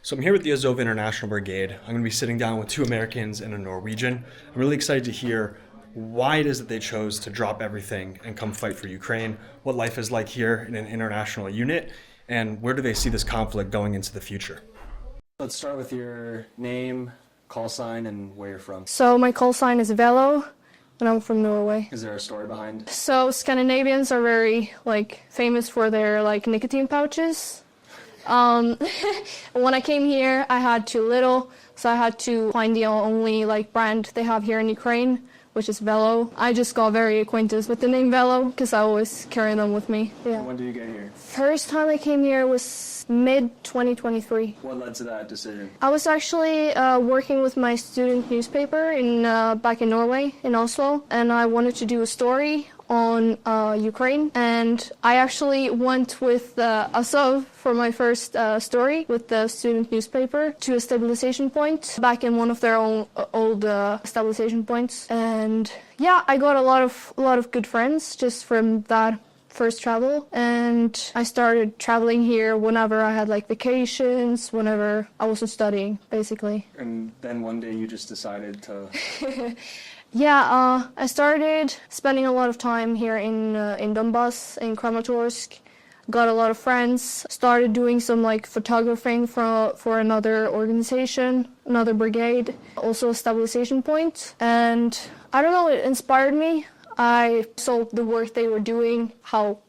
So I'm here with the Azov International Brigade. I'm going to be sitting down with two Americans and a Norwegian. I'm really excited to hear why it is that they chose to drop everything and come fight for Ukraine, what life is like here in an international unit, and where do they see this conflict going into the future. Let's start with your name, call sign, and where you're from. So my call sign is Velo, and I'm from Norway. Is there a story behind? So Scandinavians are very famous for their nicotine pouches. When I came here, I had too little, so I had to find the only brand they have here in Ukraine, which is Velo. I just got very acquainted with the name Velo because I always carry them with me. Yeah. When did you get here? First time I came here was mid-2023. What led to that decision? I was actually working with my student newspaper back in Norway, in Oslo, and I wanted to do a story on Ukraine, and I actually went with Azov for my first story with the student newspaper to a stabilization point back in one of their old stabilization points, and yeah, I got a lot of good friends just from that first travel, and I started traveling here whenever I had vacations, whenever I wasn't studying, basically. And then one day you just decided to... Yeah, I started spending a lot of time here in Donbass, in Kramatorsk. Got a lot of friends. Started doing some photographing for another organization, another brigade, also a stabilization point. And I don't know, it inspired me. I saw the work they were doing, how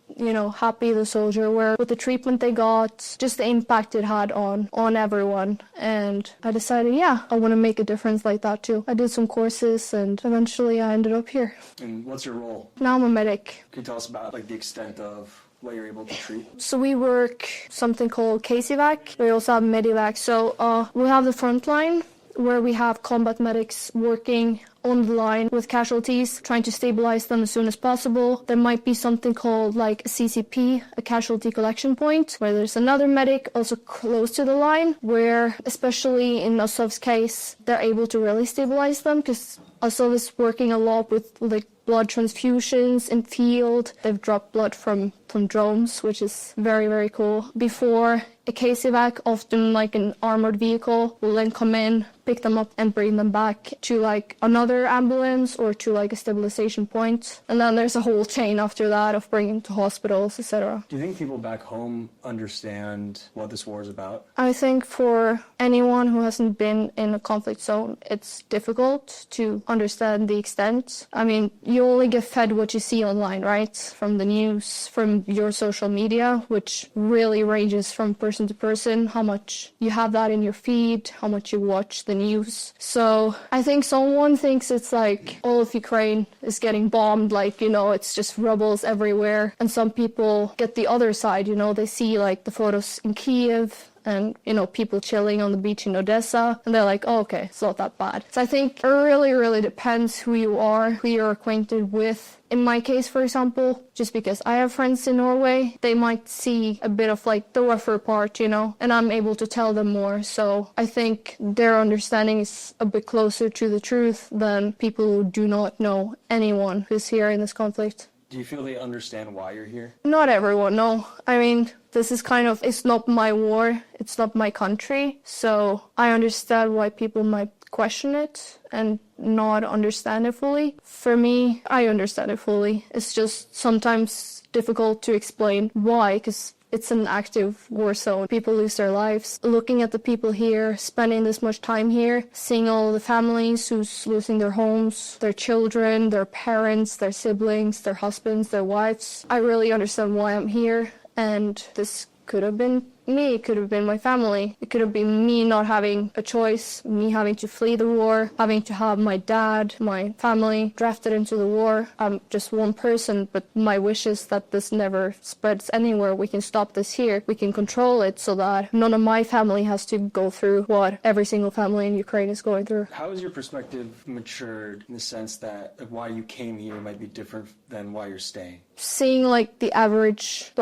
happy the soldiers were with the treatment they got, just the impact it had on everyone. And I decided, yeah, I want to make a difference like that too. I did some courses and eventually I ended up here. And what's your role? Now I'm a medic. Can you tell us about the extent of what you're able to treat? So we work something called callsign. We also have medivac. So we have the frontline, where we have combat medics working on the line with casualties, trying to stabilize them as soon as possible. There might be something called a CCP, a casualty collection point, where there's another medic also close to the line, where, especially in Azov's case, they're able to really stabilize them, because Azov is working a lot with blood transfusions in field. They've dropped blood from drones, which is very, very cool. Before a case evac, often an armored vehicle will then come in, pick them up and bring them back to another ambulance or to a stabilization point. And then there's a whole chain after that of bringing to hospitals, etc. Do you think people back home understand what this war is about? I think for anyone who hasn't been in a conflict zone, it's difficult to understand the extent. I mean, you only get fed what you see online, right? From the news, from your social media, which really ranges from person to person, how much you have that in your feed, how much you watch the news. So I think someone thinks it's all of Ukraine is getting bombed, it's just rubbles everywhere. And some people get the other side, they see the photos in Kiev and, people chilling on the beach in Odessa, and they're like, oh, okay, it's not that bad. So I think it really, really depends who you are, who you're acquainted with. In my case, for example, just because I have friends in Norway, they might see a bit of the rougher part, and I'm able to tell them more. So I think their understanding is a bit closer to the truth than people who do not know anyone who's here in this conflict. Do you feel they understand why you're here? Not everyone, no. I mean, this is it's not my war, it's not my country, so I understand why people might question it and not understand it fully. For me, I understand it fully. It's just sometimes difficult to explain why, because it's an active war zone. People lose their lives. Looking at the people here, spending this much time here, seeing all the families who's losing their homes, their children, their parents, their siblings, their husbands, their wives. I really understand why I'm here, and this could have been me, it could have been my family. It could have been me not having a choice, me having to flee the war, having to have my dad, my family drafted into the war. I'm just one person, but my wish is that this never spreads anywhere. We can stop this here. We can control it so that none of my family has to go through what every single family in Ukraine is going through. How has your perspective matured in the sense that why you came here might be different than why you're staying? Seeing the average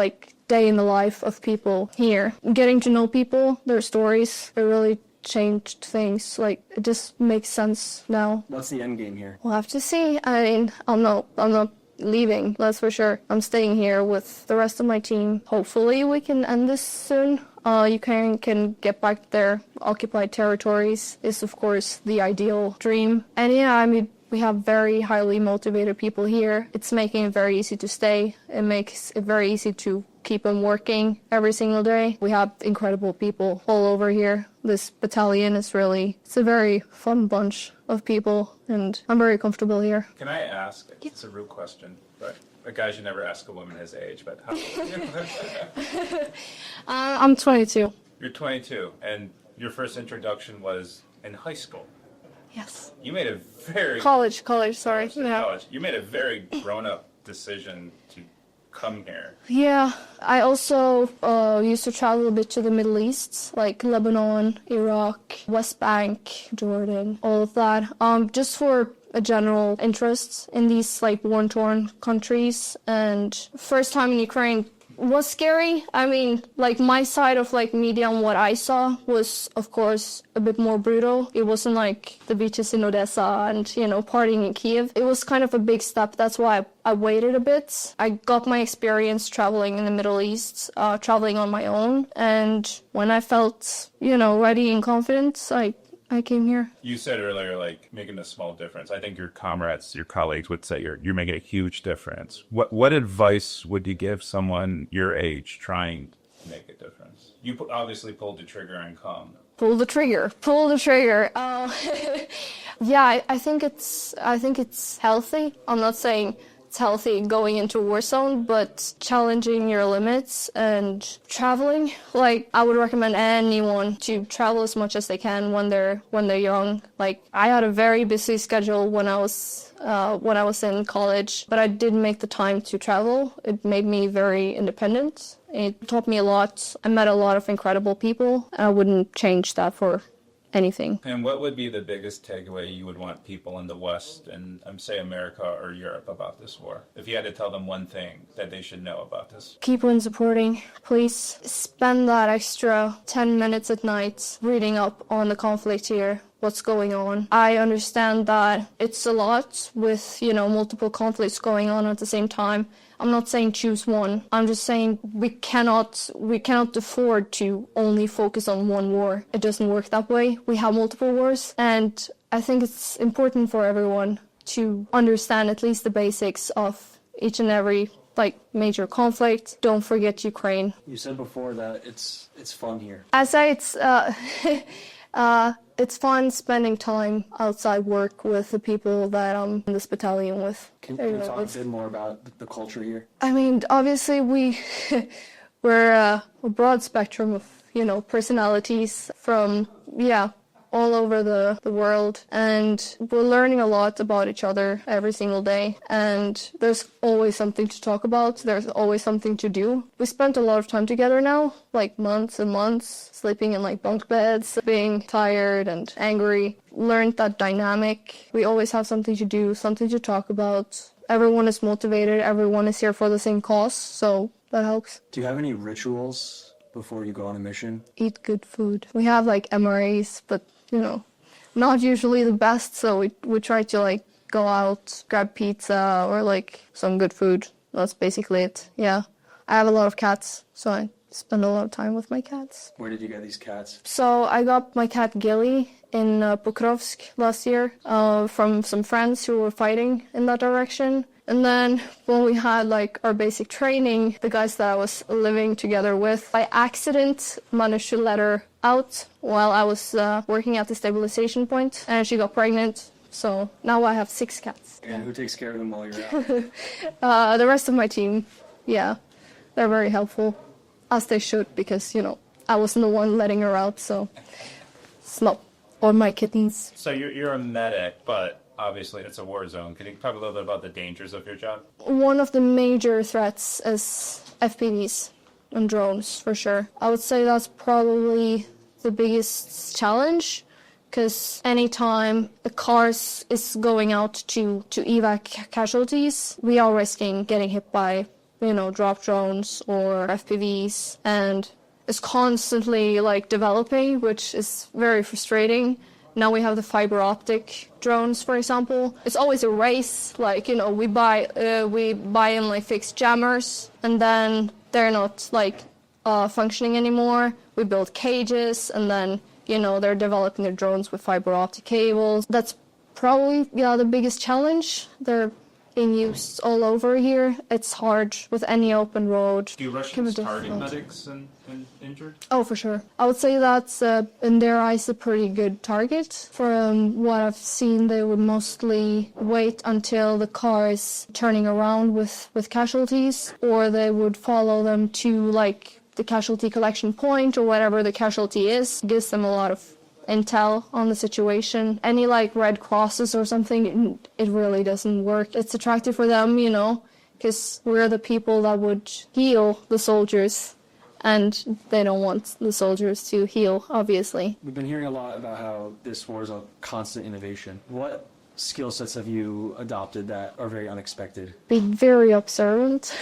day in the life of people here, getting to know people, their stories, it really changed things. It just makes sense now. What's the end game here? We'll have to see. I mean, I'm not leaving, that's for sure. I'm staying here with the rest of my team. Hopefully we can end this soon. Ukraine can get back their occupied territories is, of course, the ideal dream. And yeah, I mean, we have very highly motivated people here. It's making it very easy to stay. It makes it very easy to keep on working every single day. We have incredible people all over here. This battalion is it's a very fun bunch of people, and I'm very comfortable here. Can I ask? Yeah. It's a real question, but a guy should never ask a woman his age, but how I'm 22. You're 22, and your first introduction was in high school. Yes. You made a very... College, sorry. College. You made a very grown-up decision to come here. Yeah, I also used to travel a bit to the Middle East, like Lebanon, Iraq, West Bank, Jordan, all of that, just for a general interest in these like war-torn countries. And first time in Ukraine was scary. I mean, like my side of like media and what I saw was, of course, a bit more brutal. It wasn't like the beaches in Odessa and, partying in Kiev. It was kind of a big step. That's why I waited a bit. I got my experience traveling in the Middle East, traveling on my own. And when I felt, ready and confident, I came here. You said earlier, like, making a small difference. I think your comrades, your colleagues would say you're making a huge difference. What advice would you give someone your age trying to make a difference? You obviously pulled the trigger and come. Pull the trigger. Yeah, I think it's healthy. I'm not saying it's healthy going into a war zone, but challenging your limits and traveling. Like, I would recommend anyone to travel as much as they can when they're young. Like, I had a very busy schedule when I was in college, but I did make the time to travel. It made me very independent. It taught me a lot. I met a lot of incredible people, and I wouldn't change that for anything. And what would be the biggest takeaway you would want people in the West and say America or Europe about this war? If you had to tell them one thing that they should know about this. Keep on supporting. Please spend that extra 10 minutes at night reading up on the conflict here. What's going on. I understand that it's a lot with, multiple conflicts going on at the same time. I'm not saying choose one. I'm just saying we cannot afford to only focus on one war. It doesn't work that way. We have multiple wars, and I think it's important for everyone to understand at least the basics of each and every major conflict. Don't forget Ukraine. You said before that it's fun here. I say it's fun spending time outside work with the people that I'm in this battalion with. Can you talk a bit more about the culture here? I mean, obviously we're a broad spectrum of, personalities from, all over the world, and we're learning a lot about each other every single day, and there's always something to talk about. There's always something to do. We spent a lot of time together now, months and months, sleeping in bunk beds, being tired and angry. Learned that dynamic. We always have something to do, something to talk about. Everyone is motivated. Everyone is here for the same cause, so that helps. Do you have any rituals before you go on a mission? Eat good food. We have MRAs, but not usually the best, so we try to go out, grab pizza or some good food. That's basically it. Yeah. I have a lot of cats, so I spend a lot of time with my cats. Where did you get these cats? So I got my cat Gilly in Pokrovsk last year from some friends who were fighting in that direction. And then when we had our basic training, the guys that I was living together with, by accident managed to let her out while I was working at the stabilization point, and she got pregnant. So now I have 6 cats. And who takes care of them while you're out? The rest of my team, yeah. They're very helpful, as they should, because, I wasn't the one letting her out, so it's not all my kittens. So you're a medic, but obviously it's a war zone. Can you talk a little bit about the dangers of your job? One of the major threats is FPVs and drones, for sure. I would say that's probably the biggest challenge, because anytime a car is going out to evac casualties, we are risking getting hit by, drop drones or FPVs, and it's constantly developing, which is very frustrating. Now we have the fiber optic drones, for example. It's always a race. We buy in fixed jammers, and then they're not functioning anymore. We build cages, and then, they're developing their drones with fiber optic cables. That's probably, the biggest challenge. They're being used all over here. It's hard with any open road. Do Russians target medics and injured? Oh, for sure. I would say that's, in their eyes, a pretty good target. From what I've seen, they would mostly wait until the car is turning around with casualties, or they would follow them to, the casualty collection point or whatever the casualty is. It gives them a lot of intel on the situation. Any Red Crosses or something, it really doesn't work. It's attractive for them, because we're the people that would heal the soldiers, and they don't want the soldiers to heal, obviously. We've been hearing a lot about how this war is a constant innovation. What skill sets have you adopted that are very unexpected? Be very observant,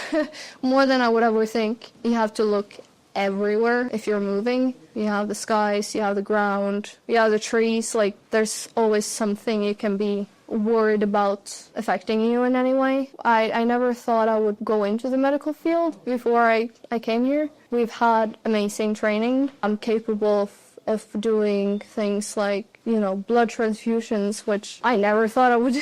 more than I would ever think. You have to look everywhere if you're moving. You have the skies, you have the ground, you have the trees. There's always something you can be worried about affecting you in any way. I never thought I would go into the medical field before I came here. We've had amazing training. I'm capable of doing things like, blood transfusions, which I never thought I would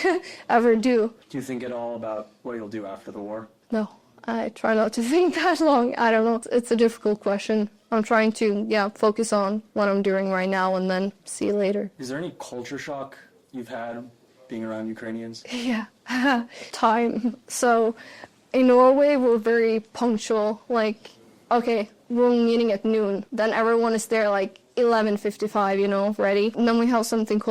ever do. Do you think at all about what you'll do after the war? No. I try not to think that long. I don't know. It's a difficult question. I'm trying to, focus on what I'm doing right now and then see later. Is there any culture shock you've had being around Ukrainians? Yeah. Time. So in Norway, we're very punctual. Okay, we're meeting at noon. Then everyone is there 11:55, ready. And then we have something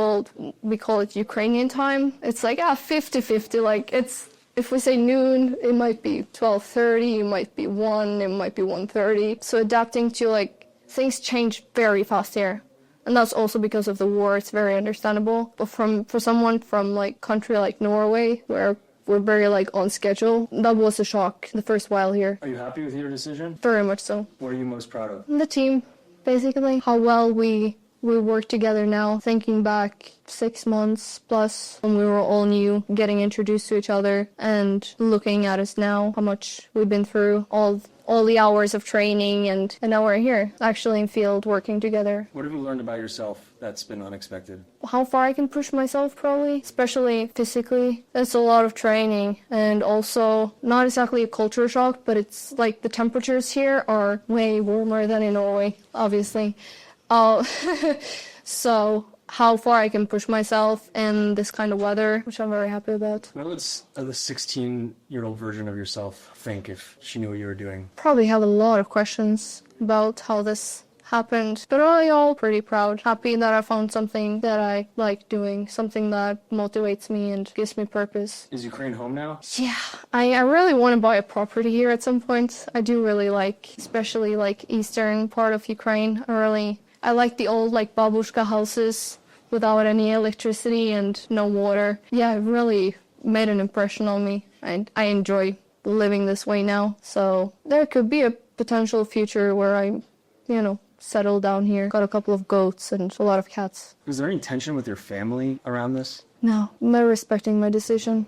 we call it Ukrainian time. It's 50-50. If we say noon, it might be 12:30, it might be 1, it might be 1:30. So adapting to, things change very fast here. And that's also because of the war. It's very understandable. But for someone from, country like Norway, where we're very, on schedule, that was a shock the first while here. Are you happy with your decision? Very much so. What are you most proud of? The team, basically. How well we work together now. Thinking back 6 months plus when we were all new, getting introduced to each other, and looking at us now, how much we've been through, all the hours of training, and now we're here, actually in field, working together. What have you learned about yourself that's been unexpected? How far I can push myself, probably, especially physically. It's a lot of training, and also not exactly a culture shock, but it's the temperatures here are way warmer than in Norway, obviously. So how far I can push myself in this kind of weather, which I'm very happy about. What would the 16-year-old version of yourself think if she knew what you were doing? Probably have a lot of questions about how this happened, but all pretty proud, happy that I found something that I like doing, something that motivates me and gives me purpose. Is Ukraine home now? Yeah, I really want to buy a property here at some point. I do really especially eastern part of Ukraine. I like the old babushka houses without any electricity and no water. Yeah, it really made an impression on me. I enjoy living this way now. So there could be a potential future where I, settle down here. Got a couple of goats and a lot of cats. Is there any tension with your family around this? No, they're respecting my decision.